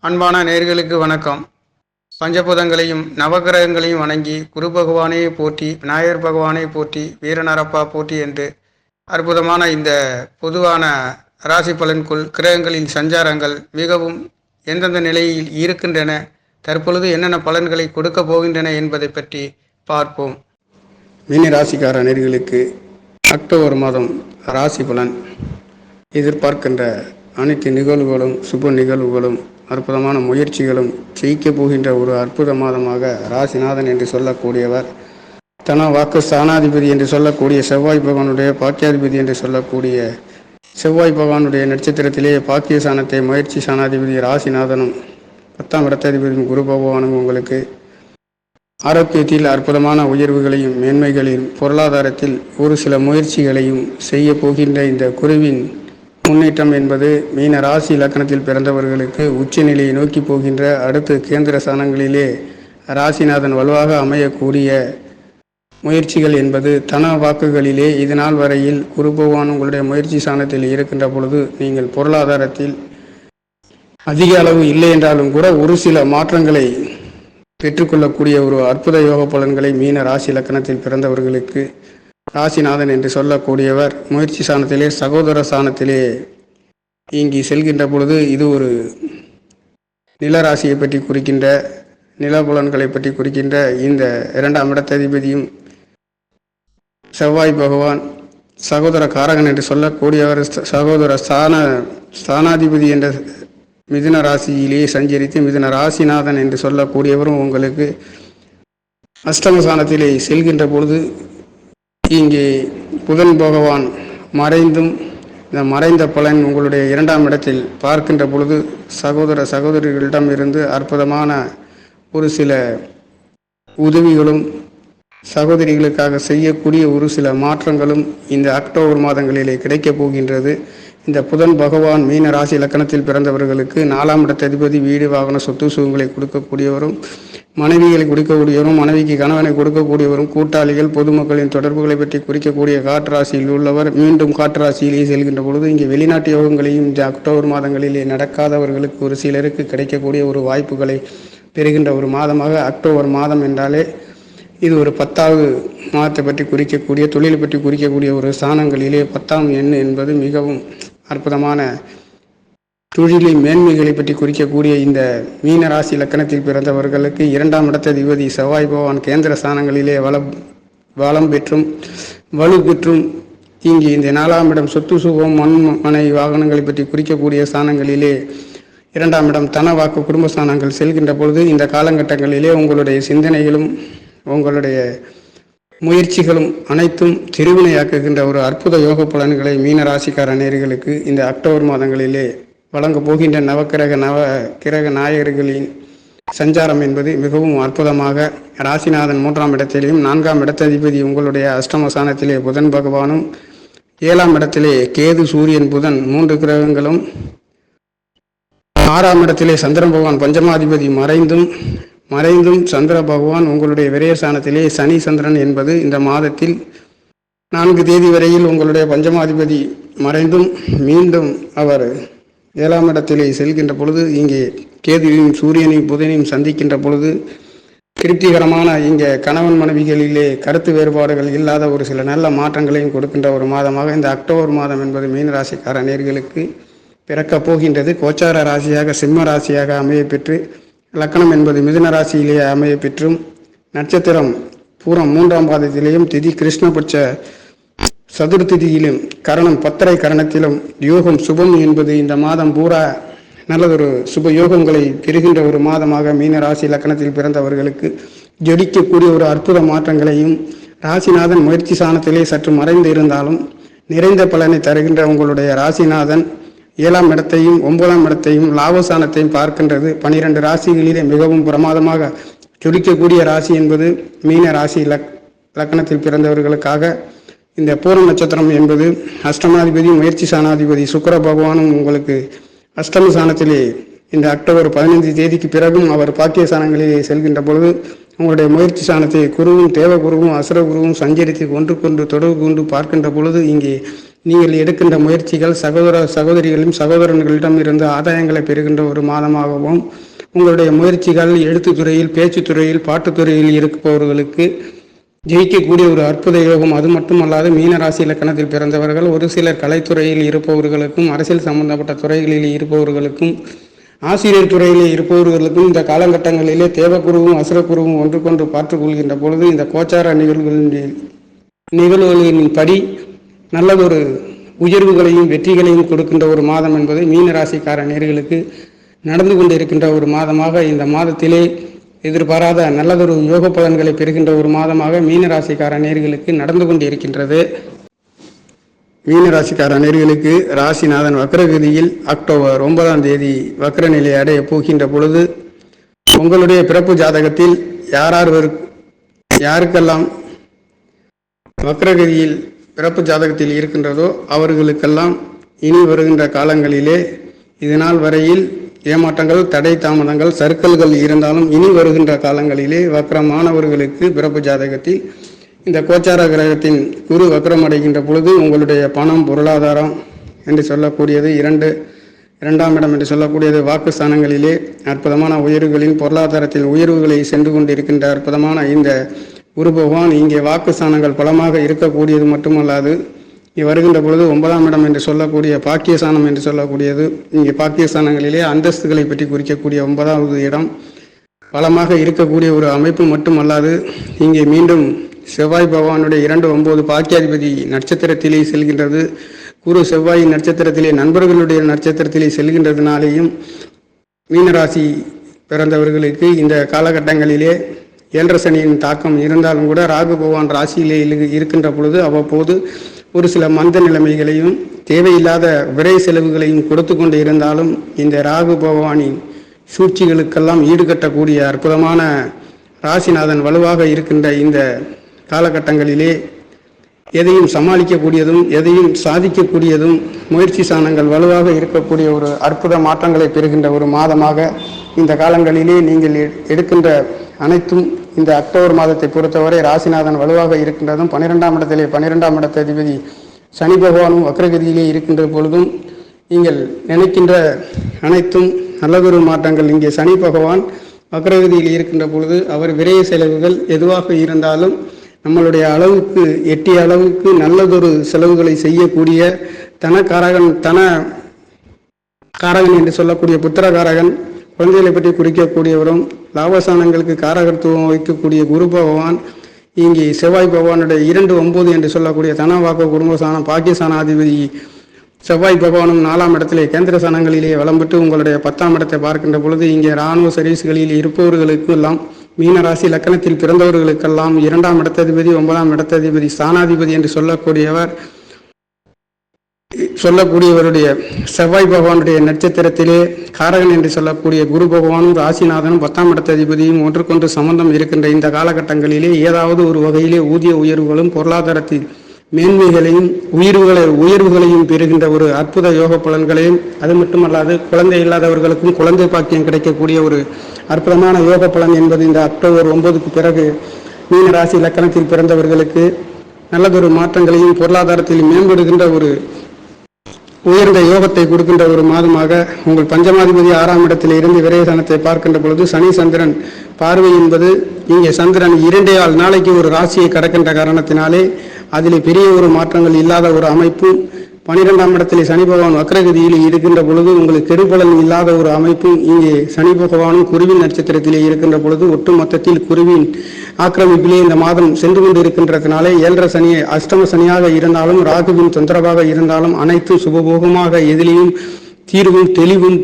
அன்பான நேயர்களுக்கு வணக்கம். பஞ்சபூதங்களையும் நவகிரகங்களையும் வணங்கி குரு பகவானை போற்றி, விநாயகர் பகவானை போற்றி, வீரநரப்பா போற்றி என்று அற்புதமான இந்த பொதுவான ராசி பலன்குள் கிரகங்களின் சஞ்சாரங்கள் மிகவும் எந்தெந்த நிலையில் இருக்கின்றன, தற்பொழுது என்னென்ன பலன்களை கொடுக்க போகின்றன என்பதை பற்றி பார்ப்போம். மீன ராசிக்கார நேயர்களுக்கு அக்டோபர் மாதம் ராசி பலன். எதிர்பார்க்கின்ற அனைத்து நிகழ்வுகளும் சுப நிகழ்வுகளும் அற்புதமான முயற்சிகளும் ஜெயிக்கப் போகின்ற ஒரு அற்புத மாதமாக ராசிநாதன் என்று சொல்லக்கூடியவர், தன வாக்கு ஸ்தானாதிபதி என்று சொல்லக்கூடிய செவ்வாய் பகவானுடைய பாக்கியாதிபதி என்று சொல்லக்கூடிய செவ்வாய் பகவானுடைய நட்சத்திரத்திலே பாக்கிய சாணத்தை முயற்சி சாணாதிபதி ராசிநாதனும் 10ஆம் இடத்ததிபதியும் குரு பகவானும் உங்களுக்கு ஆரோக்கியத்தில் அற்புதமான உயர்வுகளையும் மேன்மைகளையும் பொருளாதாரத்தில் ஒரு சில முயற்சிகளையும் செய்ய போகின்ற இந்த குருவின் முன்னேற்றம் என்பது மீன ராசி இலக்கணத்தில் பிறந்தவர்களுக்கு உச்சநிலையை நோக்கி போகின்ற அடுத்து கேந்திர ஸ்தானங்களிலே ராசிநாதன் வலுவாக அமையக்கூடிய முயற்சிகள் என்பது தன வாக்குகளிலே இது நாள் வரையில் குரு பகவான் உங்களுடைய முயற்சி ஸ்தானத்தில் இருக்கின்ற பொழுது நீங்கள் பொருளாதாரத்தில் அதிக அளவு இல்லை என்றாலும் கூட ஒரு சில மாற்றங்களை பெற்றுக்கொள்ளக்கூடிய ஒரு அற்புத யோக பலன்களை மீன ராசி இலக்கணத்தில் பிறந்தவர்களுக்கு ராசிநாதன் என்று சொல்லக்கூடியவர் முயற்சி ஸ்தானத்திலே சகோதர ஸ்தானத்திலே இங்கி செல்கின்ற பொழுது இது ஒரு நிலராசியை பற்றி குறிக்கின்ற நில புலன்களை பற்றி குறிக்கின்ற இந்த 2ஆம் இடத்ததிபதியும் செவ்வாய் பகவான் சகோதர காரகன் என்று சொல்லக்கூடியவர் சகோதர ஸ்தானாதிபதி என்ற மிதுன ராசியிலேயே சஞ்சரித்து மிதுன ராசிநாதன் என்று சொல்லக்கூடியவரும் உங்களுக்கு அஷ்டம ஸ்தானத்திலே செல்கின்ற பொழுது இங்கே புதன் பகவான் மறைந்தும் இந்த மறைந்த பலன் உங்களுடைய 2ஆம் இடத்தில் பார்க்கின்ற பொழுது சகோதர சகோதரிகளிடம் இருந்து அற்புதமான ஒரு சில உதவிகளும் சகோதரிகளுக்காக செய்யக்கூடிய ஒரு சில மாற்றங்களும் இந்த அக்டோபர் மாதங்களிலே கிடைக்கப் போகின்றது. இந்த புதன் பகவான் மீன ராசி இலக்கணத்தில் பிறந்தவர்களுக்கு 4ஆம் இடத்ததிபதி வீடு வாகன சொத்து சுகங்களை கொடுக்கக்கூடியவரும், மனைவிகளை கொடுக்கக்கூடியவரும், மனைவிக்கு கணவனை கொடுக்கக்கூடியவரும், கூட்டாளிகள் பொதுமக்களின் தொடர்புகளை பற்றி குறிக்கக்கூடிய காற்றாசியில் உள்ளவர் மீண்டும் காற்றாசியிலேயே செல்கின்ற பொழுது இங்கே வெளிநாட்டு யோகங்களையும் இந்த அக்டோபர் மாதங்களிலே நடக்காதவர்களுக்கு ஒரு சிலருக்கு கிடைக்கக்கூடிய ஒரு வாய்ப்புகளை பெறுகின்ற ஒரு மாதமாக அக்டோபர் மாதம் என்றாலே இது ஒரு 10வது மாதத்தை பற்றி குறிக்கக்கூடிய தொழிலை பற்றி குறிக்கக்கூடிய ஒரு ஸ்தானங்களிலே 10ஆம் எண் என்பது மிகவும் அற்புதமான தொழிலின் மேன்மைகளை பற்றி குறிக்கக்கூடிய இந்த மீன ராசி இலக்கணத்தில் பிறந்தவர்களுக்கு 2ஆம் இடத்ததிபதி செவ்வாய் பகவான் கேந்திர ஸ்தானங்களிலே வளம் பெற்றும் வலு பெற்றும் இங்கே இந்த 4ஆம் இடம் சொத்து சுகம் மண் மனை வாகனங்களை பற்றி குறிக்கக்கூடிய ஸ்தானங்களிலே 2ஆம் இடம் தன வாக்கு குடும்ப ஸ்தானங்கள் செல்கின்ற பொழுது இந்த காலகட்டங்களிலே உங்களுடைய சிந்தனைகளும் உங்களுடைய முயற்சிகளும் அனைத்தும் திருவினையாக்குகின்ற ஒரு அற்புத யோக பலன்களை மீன ராசிக்கார நேயர்களுக்கு இந்த அக்டோபர் மாதங்களிலே வழங்கப் போகின்ற நவகிரக நாயகர்களின் சஞ்சாரம் என்பது மிகவும் அற்புதமாக ராசிநாதன் 3ஆம் இடத்திலேயும் 4ஆம் இடத்ததிபதி உங்களுடைய அஷ்டம ஸ்தானத்திலே புதன் பகவானும் 7ஆம் இடத்திலே கேது சூரியன் புதன் 3 கிரகங்களும் 6ஆம் இடத்திலே சந்திரன் பகவான் பஞ்சமாதிபதி மறைந்தும் சந்திர பகவான் உங்களுடைய விரயஸ்தானத்திலே சனி சந்திரன் என்பது இந்த மாதத்தில் 4 தேதி வரையில் உங்களுடைய பஞ்சமாதிபதி மறைந்தும் மீண்டும் அவர் 7ஆம் இடத்திலே செல்கின்ற பொழுது இங்கே கேதுவையும் சூரியனையும் புதனையும் சந்திக்கின்ற பொழுது திருப்திகரமான இங்கே கணவன் மனைவிகளிலே கருத்து வேறுபாடுகள் இல்லாத ஒரு சில நல்ல மாற்றங்களையும் கொடுக்கின்ற ஒரு மாதமாக இந்த அக்டோபர் மாதம் என்பது மீன ராசிக்கார நேயர்களுக்கு பிறக்கப் போகின்றது. கோச்சார ராசியாக சிம்ம ராசியாக அமைய பெற்று லக்கணம் என்பது மிதுன ராசியிலேயே அமைய பெற்றும் நட்சத்திரம் பூரம் 3ஆம் பாதத்திலேயும் திதி கிருஷ்ணபட்ச சதுர்த்திதியிலும் கரணம் பத்தரை கரணத்திலும் யோகம் சுபம் என்பது இந்த மாதம் பூரா நல்லதொரு சுப யோகங்களை பெறுகின்ற ஒரு மாதமாக மீன ராசி லக்கணத்தில் பிறந்தவர்களுக்கு ஜொலிக்கக்கூடிய ஒரு அற்புத மாற்றங்களையும் ராசிநாதன் முயற்சி ஸ்தானத்திலே சற்று மறைந்து இருந்தாலும் நிறைந்த பலனை தருகின்ற உங்களுடைய ராசிநாதன் 7ஆம் இடத்தையும் 9ஆம் இடத்தையும் லாபஸ்தானத்தையும் பார்க்கின்றது. 12 ராசிகளிலே மிகவும் பிரமாதமாக ஜொலிக்கக்கூடிய ராசி என்பது மீன ராசி லக்கணத்தில் பிறந்தவர்களுக்காக இந்த பூரம் நட்சத்திரம் என்பது அஷ்டமாதிபதி முயற்சி ஸ்தானாதிபதி சுக்கிர பகவானும் உங்களுக்கு அஷ்டம ஸ்தானத்திலே இந்த அக்டோபர் 15 தேதிக்கு பிறகும் அவர் பாக்கிய ஸ்தானங்களிலே செல்கின்ற பொழுது உங்களுடைய முயற்சி ஸ்தானத்தை குருவும் தேவகுருவும் அசுர குருவும் சஞ்சரித்து ஒன்றுக்கொன்று தொடர்பு கொண்டு பார்க்கின்ற பொழுது இங்கே நீங்கள் எடுக்கின்ற முயற்சிகள் சகோதர சகோதரிகளும் சகோதரர்களிடம் இருந்து ஆதாயங்களை பெறுகின்ற ஒரு மாதமாகவும், உங்களுடைய முயற்சிகள் எழுத்துத்துறையில், பேச்சுத்துறையில், பாட்டுத்துறையில் இருப்பவர்களுக்கு ஜெயிக்கக்கூடிய ஒரு அற்புத யோகம். அது மட்டுமல்லாது மீனராசி இலக்கணத்தில் பிறந்தவர்கள் ஒரு சிலர் கலைத்துறையில் இருப்பவர்களுக்கும், அரசியல் சம்பந்தப்பட்ட துறைகளில் இருப்பவர்களுக்கும், ஆசிரியர் துறையில் இருப்பவர்களுக்கும் இந்த காலகட்டங்களிலே தேவக்குருவும் அசுரக்குருவும் ஒன்றுக்கொன்று பார்த்துக்கொள்கின்ற பொழுது இந்த கோச்சார நிகழ்வுகளின் படி நல்லதொரு உயர்வுகளையும் வெற்றிகளையும் கொடுக்கின்ற ஒரு மாதம் என்பது மீனராசிக்கார நேர்களுக்கு நடந்து கொண்டிருக்கின்ற ஒரு மாதமாக, இந்த மாதத்திலே எதிர்பாராத நல்லதொரு யோக பலன்களை பெறுகின்ற ஒரு மாதமாக மீனராசிக்கார நேர்களுக்கு நடந்து கொண்டிருக்கின்றது. மீனராசிக்கார நேர்களுக்கு ராசிநாதன் வக்ரகதியில் அக்டோபர் 9ஆம் தேதி வக்ர நிலை அடைய போகின்ற பொழுது உங்களுடைய பிறப்பு ஜாதகத்தில் யாருக்கெல்லாம் வக்ரகதியில் பிறப்பு ஜாதகத்தில் இருக்கின்றதோ அவர்களுக்கெல்லாம் இனி வருகின்ற காலங்களிலே இதனால் வரையில் ஏமாற்றங்கள், தடை, தாமதங்கள், சர்க்கல்கள் இருந்தாலும் இனி வருகின்ற காலங்களிலே வக்ரமானவர்களுக்கு பிறப்பு ஜாதகத்தில் இந்த கோச்சார கிரகத்தின் குரு வக்ரம் அடைகின்ற பொழுது உங்களுடைய பணம், பொருளாதாரம் என்று சொல்லக்கூடியது இரண்டாம் இடம் என்று சொல்லக்கூடியது வாக்குஸ்தானங்களிலே அற்புதமான உயர்வுகளின் பொருளாதாரத்தில் உயர்வுகளை சென்று கொண்டிருக்கின்ற அற்புதமான இந்த குரு பகவான் இங்கே வாக்குஸ்தானங்கள் பலமாக இருக்கக்கூடியது மட்டுமல்லாது இங்கே வருகின்ற பொழுது 9ஆம் இடம் என்று சொல்லக்கூடிய பாக்கியஸ்தானம் என்று சொல்லக்கூடியது, இங்கே பாக்கியஸ்தானங்களிலே அந்தஸ்துகளை பற்றி குறிக்கக்கூடிய 9வது இடம் பலமாக இருக்கக்கூடிய ஒரு அமைப்பு மட்டுமல்லாது இங்கே மீண்டும் செவ்வாய் பகவானுடைய 2-9 பாக்கியாதிபதி நட்சத்திரத்திலே செல்கின்றது. குரு செவ்வாய் நட்சத்திரத்திலே நண்பர்களுடைய நட்சத்திரத்திலே செல்கின்றதுனாலேயும் மீனராசி பிறந்தவர்களுக்கு இந்த காலகட்டங்களிலே 7 சனியின் தாக்கம் இருந்தாலும் கூட ராகு பகவான் ராசியிலே இருக்கின்ற பொழுது அவ்வப்போது ஒரு சில மந்த நிலைமைகளையும் தேவையில்லாத விரை செலவுகளையும் கொடுத்து கொண்டு இருந்தாலும் இந்த ராகு பகவானின் சூழ்ச்சிகளுக்கெல்லாம் ஈடுகட்டக்கூடிய அற்புதமான ராசிநாதன் வலுவாக இருக்கின்ற இந்த காலகட்டங்களிலே எதையும் சமாளிக்கக்கூடியதும் எதையும் சாதிக்கக்கூடியதும் முயற்சி சாணங்கள் வலுவாக இருக்கக்கூடிய ஒரு அற்புத மாற்றங்களை பெறுகின்ற ஒரு மாதமாக இந்த காலங்களிலே நீங்கள் எடுக்கின்ற அனைத்தும் இந்த அக்டோபர் மாதத்தை பொறுத்தவரை ராசிநாதன் வலுவாக இருக்கின்றதும் 12ஆம் இடத்திலே 12ஆம் இடத்த அதிபதி சனி பகவானும் வக்ரகதியிலே இருக்கின்ற பொழுதும் நீங்கள் நினைக்கின்ற அனைத்தும் நல்லதொரு மாற்றங்கள். இங்கே சனி பகவான் வக்ரகதியில் இருக்கின்ற பொழுது அவர் விரைய செலவுகள் எதுவாக இருந்தாலும் நம்மளுடைய அளவுக்கு எட்டிய அளவுக்கு நல்லதொரு செலவுகளை செய்யக்கூடிய காரகன் என்று சொல்லக்கூடிய புத்திரகாரகன், குழந்தைகளை பற்றி குறிக்கக்கூடியவரும் லாபஸ்தானங்களுக்கு காரகத்துவம் வைக்கக்கூடிய குரு பகவான் இங்கே செவ்வாய் பகவானுடைய 2-9 என்று சொல்லக்கூடிய தனவாக்க குடும்பஸ்தானம் பாக்கியஸ்தானாதிபதி செவ்வாய் பகவானும் 4ஆம் இடத்திலே கேந்திர ஸ்தானங்களிலே வளம்பெற்று உங்களுடைய 10ஆம் இடத்தை பார்க்கின்ற பொழுது இங்கே இராணுவ சர்வீஸ்களில் இருப்பவர்களுக்கு எல்லாம் மீனராசி லக்கணத்தில் பிறந்தவர்களுக்கெல்லாம் 2ஆம் இடத்ததிபதி 9ஆம் இடத்ததிபதி ஸ்தானாதிபதி என்று சொல்லக்கூடியவருடைய செவ்வாய் பகவானுடைய நட்சத்திரத்திலே காரகன் என்று சொல்லக்கூடிய குரு பகவானும் ராசிநாதனும் 10ஆம் இடத்ததிபதியும் ஒன்றுக்கொன்று சம்பந்தம் இருக்கின்ற இந்த காலகட்டங்களிலே ஏதாவது ஒரு வகையிலே ஊதிய உயர்வுகளும் பொருளாதாரத்தில் மேன்மைகளையும் உயர்வுகளையும் பெறுகின்ற ஒரு அற்புத யோக பலன்களையும், அது மட்டுமல்லாது குழந்தை இல்லாதவர்களுக்கும் குழந்தை பாக்கியம் கிடைக்கக்கூடிய ஒரு அற்புதமான யோக பலன் என்பது இந்த அக்டோபர் 9க்கு பிறகு மீனராசி லக்கணத்தில் பிறந்தவர்களுக்கு நல்லதொரு மாற்றங்களையும் பொருளாதாரத்தில் மேம்படுகின்ற ஒரு உயர்ந்த யோகத்தை கொடுக்கின்ற ஒரு மாதமாக உங்கள் பஞ்சமாதிபதி 6ஆம் இடத்தில் இருந்து விரயஸ்தானத்தை பார்க்கின்ற பொழுது சனி சந்திரன் பார்வை என்பது இங்கே சந்திரன் 2 நாளைக்கு ஒரு ராசியை கடக்கின்ற காரணத்தினாலே அதிலே பெரிய ஒரு மாற்றங்கள் இல்லாத ஒரு அமைப்பு. 12ஆம் இடத்திலே சனி பகவான் வக்ரகதியில் இருக்கின்ற பொழுது உங்களுக்கு கெடுபலன் இல்லாத ஒரு அமைப்பும் இங்கே சனி பகவானும் குருவின் நட்சத்திரத்திலே இருக்கின்ற பொழுது ஒட்டு மொத்தத்தில் குருவின் ஆக்கிரமிப்பிலே இந்த மாதம் சென்று கொண்டு இருக்கின்றதுனாலே 7 சனியை அஷ்டம சனியாக இருந்தாலும் ராகுவின் தொந்தரவாக இருந்தாலும் அனைத்தும் சுபபோகமாக எதிலையும் தீர்வும் தெளிவும்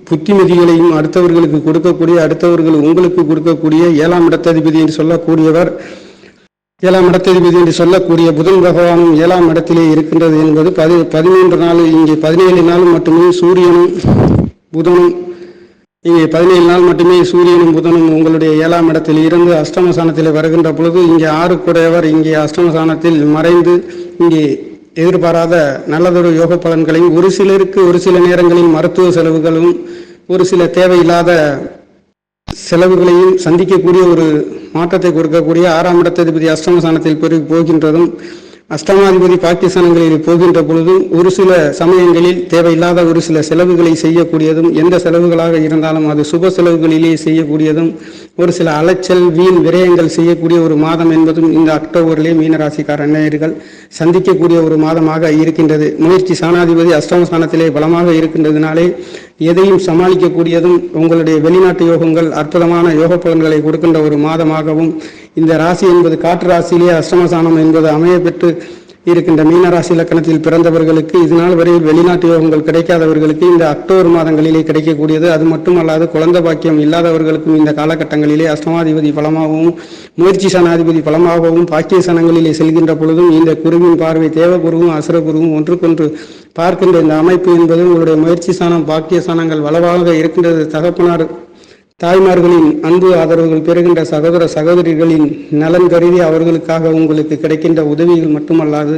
புத்திமதிகளையும் அடுத்தவர்களுக்கு கொடுக்கக்கூடிய, அடுத்தவர்கள் உங்களுக்கு கொடுக்கக்கூடிய 7ஆம் இடத்ததிபதி என்று சொல்லக்கூடியவர் 7ஆம் இடத்ததிபதி என்று சொல்லக்கூடிய புதன் பகவானும் 7ஆம் இடத்திலே இருக்கின்றது என்பது 13 நாள், இங்கே 17 நாள் மட்டுமே சூரியனும் புதனும் இங்கே 17 நாள் மட்டுமே சூரியனும் புதனும் உங்களுடைய 7ஆம் இடத்தில் இருந்து அஷ்டமஸ்தானத்தில் வருகின்ற பொழுது இங்கே 6 குடையவர் இங்கே அஷ்டமஸ்தானத்தில் மறைந்து இங்கே எதிர்பாராத நல்லதொரு யோக பலன்களையும், ஒரு சிலருக்கு ஒரு சில நேரங்களில் மருத்துவ செலவுகளும் ஒரு சில தேவையில்லாத செலவுகளையும் சந்திக்கக்கூடிய ஒரு மாற்றத்தை கொடுக்கக்கூடிய 6ஆம் இடத்ததிபதி அஷ்டமஸ்தானத்தில் போகின்றதும் அஷ்டமாதிபதி பாக்கியஸ்தானங்களில் போகின்ற பொழுதும் ஒரு சில சமயங்களில் தேவையில்லாத ஒரு சில செலவுகளை செய்யக்கூடியதும், எந்த செலவுகளாக இருந்தாலும் அது சுப செலவுகளிலே செய்யக்கூடியதும், ஒரு சில அலைச்சல் வீண் விரயங்கள் செய்யக்கூடிய ஒரு மாதம் என்பதும் இந்த அக்டோபரிலே மீனராசிக்கார நேயர்கள் சந்திக்கக்கூடிய ஒரு மாதமாக இருக்கின்றது. முயற்சி சாணாதிபதி அஷ்டமஸ்தானத்திலே பலமாக இருக்கின்றதுனாலே எதையும் சமாளிக்கக்கூடியதும், உங்களுடைய வெளிநாட்டு யோகங்கள் அற்புதமான யோக பலன்களை கொடுக்கின்ற ஒரு மாதமாகவும், இந்த ராசி என்பது காற்று ராசியிலே அஷ்டமஸ்தானம் என்பது அமைய பெற்று இருக்கின்ற மீனராசி இலக்கணத்தில் பிறந்தவர்களுக்கு இதனால் வரையில் வெளிநாட்டு யோகங்கள் கிடைக்காதவர்களுக்கு இந்த அக்டோபர் மாதங்களிலே கிடைக்கக்கூடியது. அது மட்டுமல்லாது குழந்தை பாக்கியம் இல்லாதவர்களுக்கும் இந்த காலகட்டங்களிலே அஷ்டமாதிபதி பலமாகவும் முயற்சி சனாதிபதி பலமாகவும் பாக்கிய சனங்களிலே செல்கின்ற பொழுதும் இந்த குருவின் பார்வை தேவகுருவும் அசுரகுருவும் ஒன்றுக்கொன்று பார்க்கின்ற இந்த அமைப்பு என்பது உங்களுடைய முயற்சி சாணம் பாக்கிய சாணங்கள் வளவாக இருக்கின்றது. தகப்பனார் தாய்மார்களின் அன்பு ஆதரவுகள் பெறுகின்ற சகோதர சகோதரிகளின் நலன் கருதி அவர்களுக்காக உங்களுக்கு கிடைக்கின்ற உதவிகள் மட்டுமல்லாது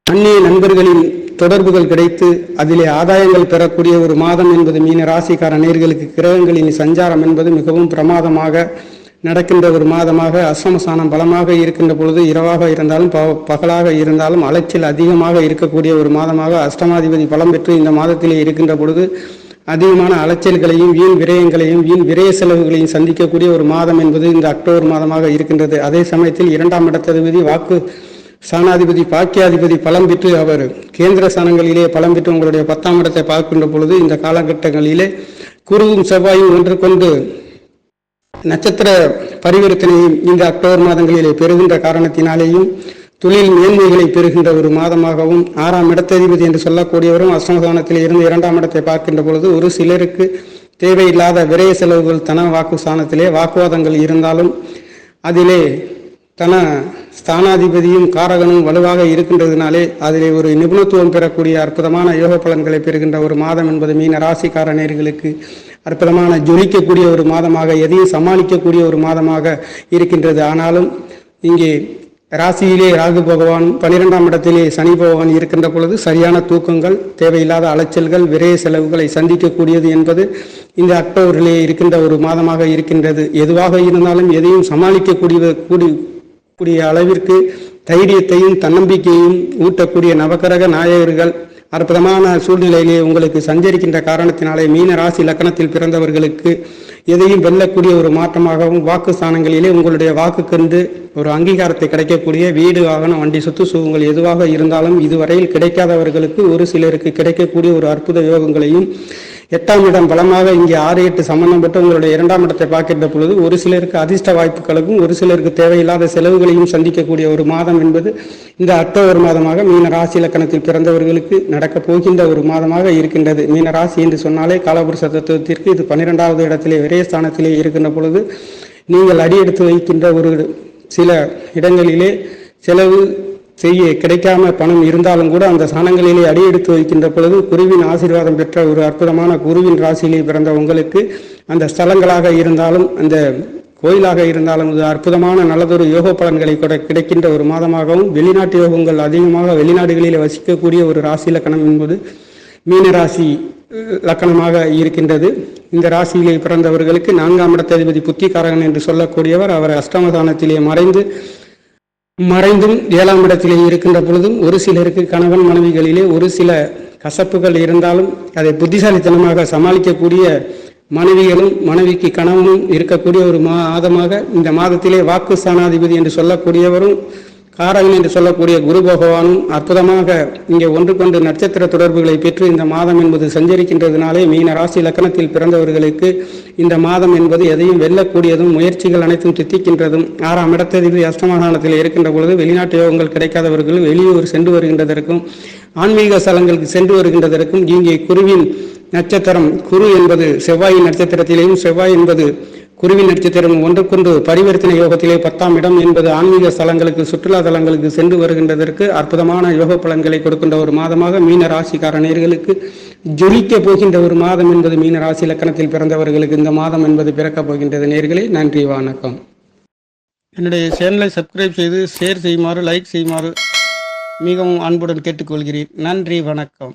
அந்நிய நண்பர்களின் தொடர்புகள் கிடைத்து அதிலே ஆதாயங்கள் பெறக்கூடிய ஒரு மாதம் என்பது மீன ராசிக்கார நேயர்களுக்கு கிரகங்களின் சஞ்சாரம் என்பது மிகவும் பிரமாதமாக நடக்கின்ற ஒரு மாதமாக, அஷ்டமஸ்தானம் பலமாக இருக்கின்ற பொழுது இரவாக இருந்தாலும் பகலாக இருந்தாலும் அலைச்சல் அதிகமாக இருக்கக்கூடிய ஒரு மாதமாக அஷ்டமாதிபதி பலம் பெற்று இந்த மாதத்திலே இருக்கின்ற பொழுது அதிகமான அலைச்சல்களையும் வீண் விரயங்களையும் வீண் விரய செலவுகளையும் சந்திக்கக்கூடிய ஒரு மாதம் என்பது இந்த அக்டோபர் மாதமாக இருக்கின்றது. அதே சமயத்தில் 2ஆம் இடத்ததிபதி வாக்கு சாணாதிபதி பாக்கியாதிபதி பலம் பெற்று அவர் கேந்திர ஸ்தானங்களிலே பலம் பெற்று உங்களுடைய 10ஆம் இடத்தை பார்க்கின்ற பொழுது இந்த காலகட்டங்களிலே குருவும் செவ்வாயும் ஒன்றுக்கொண்டு நட்சத்திர பரிவர்த்தனையும் இந்த அக்டோபர் மாதங்களிலே பெறுகின்ற காரணத்தினாலேயும் தொழில் மேன்மைகளை பெறுகின்ற ஒரு மாதமாகவும், 6ஆம் இடத்ததிபதி என்று சொல்லக்கூடியவரும் அஷ்டமஸ்தானத்தில் இருந்து 2ஆம் இடத்தை பார்க்கின்ற பொழுது ஒரு சிலருக்கு தேவையில்லாத விரய செலவுகள் தன வாக்கு ஸ்தானத்திலே வாக்குவாதங்கள் இருந்தாலும் அதிலே தன ஸ்தானாதிபதியும் காரகனும் வலுவாக இருக்கின்றதுனாலே அதிலே ஒரு நிபுணத்துவம் பெறக்கூடிய அற்புதமான யோக பலன்களை பெறுகின்ற ஒரு மாதம் என்பது மீன ராசிக்கார நேயர்களுக்கு அற்புதமான ஜொலிக்கக்கூடிய ஒரு மாதமாக, எதையும் சமாளிக்கக்கூடிய ஒரு மாதமாக இருக்கின்றது. ஆனாலும் இங்கே ராசியிலே ராகு பகவான் 12ஆம் இடத்திலே சனி பகவான் இருக்கின்ற பொழுது சரியான தூக்கங்கள், தேவையில்லாத அலைச்சல்கள், விரய செலவுகளை சந்திக்கக்கூடியது என்பது இந்த அக்டோபரிலே இருக்கின்ற ஒரு மாதமாக இருக்கின்றது. எதுவாக இருந்தாலும் எதையும் சமாளிக்கக்கூடிய அளவிற்கு தைரியத்தையும் தன்னம்பிக்கையும் ஊட்டக்கூடிய நவகிரக நாயகர்கள் அற்புதமான சூழ்நிலையிலே உங்களுக்கு சஞ்சரிக்கின்ற காரணத்தினாலே மீன ராசி லக்கணத்தில் பிறந்தவர்களுக்கு எதையும் வெல்லக்கூடிய ஒரு மாற்றமாகவும், வாக்கு ஸ்தானங்களிலே உங்களுடைய வாக்குக்கென்று ஒரு அங்கீகாரத்தை கிடைக்கக்கூடிய வீடு, வாகனம், வண்டி, சொத்து சுகங்கள் எதுவாக இருந்தாலும் இதுவரையில் கிடைக்காதவர்களுக்கு ஒரு சிலருக்கு கிடைக்கக்கூடிய ஒரு அற்புத யோகங்களையும், 8ஆம் இடம் பலமாக இங்கே 6, 8 சம்பந்தம் பெற்று உங்களுடைய 2ஆம் இடத்தை பார்க்கின்ற பொழுது ஒரு சிலருக்கு அதிர்ஷ்ட வாய்ப்புகளுக்கும் ஒரு சிலருக்கு தேவையில்லாத செலவுகளையும் சந்திக்கக்கூடிய ஒரு மாதம் என்பது இந்த அக்டோபர் மாதமாக மீன ராசி இலக்கணத்தில் பிறந்தவர்களுக்கு நடக்கப் போகின்ற ஒரு மாதமாக இருக்கின்றது. மீன ராசி என்று சொன்னாலே காலபுருஷ தத்துவத்திற்கு இது 12ஆவது இடத்திலே விரயஸ்தானத்திலே இருக்கின்ற பொழுது நீங்கள் அடியெடுத்து வைக்கின்ற ஒரு சில இடங்களிலே செலவு செய்ய கிடைக்காம பணம் இருந்தாலும் கூட அந்த ஸ்தானங்களிலே அடியெடுத்து வைக்கின்ற பொழுது குருவின் ஆசீர்வாதம் பெற்ற ஒரு அற்புதமான குருவின் ராசியிலே பிறந்த உங்களுக்கு அந்த ஸ்தலங்களாக இருந்தாலும் அந்த கோயிலாக இருந்தாலும் இது அற்புதமான நல்லதொரு யோக பலன்களை கிடைக்கின்ற ஒரு மாதமாகவும், வெளிநாட்டு யோகங்கள் அதிகமாக வெளிநாடுகளில் வசிக்கக்கூடிய ஒரு ராசி லக்கணம் என்பது மீன ராசி லக்கணமாக இருக்கின்றது. இந்த ராசியிலே பிறந்தவர்களுக்கு 4ஆம் இடத்ததிபதி புத்திகாரகன் என்று சொல்லக்கூடியவர் அவர் அஷ்டமஸ்தானத்திலே மறைந்தும் 7ஆம் இடத்திலே இருக்கின்ற பொழுதும் ஒரு சிலருக்கு கணவன் மனைவிகளிலே ஒரு சில கசப்புகள் இருந்தாலும் அதை புத்திசாலித்தனமாக சமாளிக்கக்கூடிய மனைவிகளும் மனைவிக்கு கணவனும் இருக்கக்கூடிய ஒரு மாதமாக இந்த மாதத்திலே வாக்கு ஸ்தானாதிபதி என்று சொல்லக்கூடியவரும் காரகன் என்று சொல்லக்கூடிய குரு பகவானும் அற்புதமாக இங்கே ஒன்றுக்கொண்டு நட்சத்திர தொடர்புகளை பெற்று இந்த மாதம் என்பது சஞ்சரிக்கின்றதுனாலே மீன ராசி லக்கணத்தில் பிறந்தவர்களுக்கு இந்த மாதம் என்பது எதையும் வெல்லக்கூடியதும், முயற்சிகள் அனைத்தும் தித்திக்கின்றதும், 6ஆம் இடத்ததிபதி அஷ்டமஸ்தானத்தில் இருக்கின்ற பொழுது வெளிநாட்டு யோகங்கள் கிடைக்காதவர்கள் வெளியூர் சென்று வருகின்றதற்கும் ஆன்மீக ஸ்தலங்களுக்கு சென்று வருகின்றதற்கும் இங்கே குருவின் நட்சத்திரம், குரு என்பது செவ்வாயின் நட்சத்திரத்திலேயும் செவ்வாய் என்பது குருவின் நட்சத்திரம் ஒன்றுக்கொண்டு பரிவர்த்தனை யோகத்திலே 10ஆம் இடம் என்பது ஆன்மீக ஸ்தலங்களுக்கு சுற்றுலா தலங்களுக்கு சென்று வருகின்றதற்கு அற்புதமான யோக பலன்களை கொடுக்கின்ற ஒரு மாதமாக மீன ராசிக்கார நேயர்களுக்கு ஜொலிக்க போகின்ற ஒரு மாதம் என்பது மீன ராசி இலக்கணத்தில் பிறந்தவர்களுக்கு இந்த மாதம் என்பது பிறக்கப் போகின்றது. நேயர்களே, நன்றி, வணக்கம். என்னுடைய சேனலை சப்ஸ்கிரைப் செய்து ஷேர் செய்யுமாறு, லைக் செய்யுமாறு மிகவும் அன்புடன் கேட்டுக்கொள்கிறேன். நன்றி, வணக்கம்.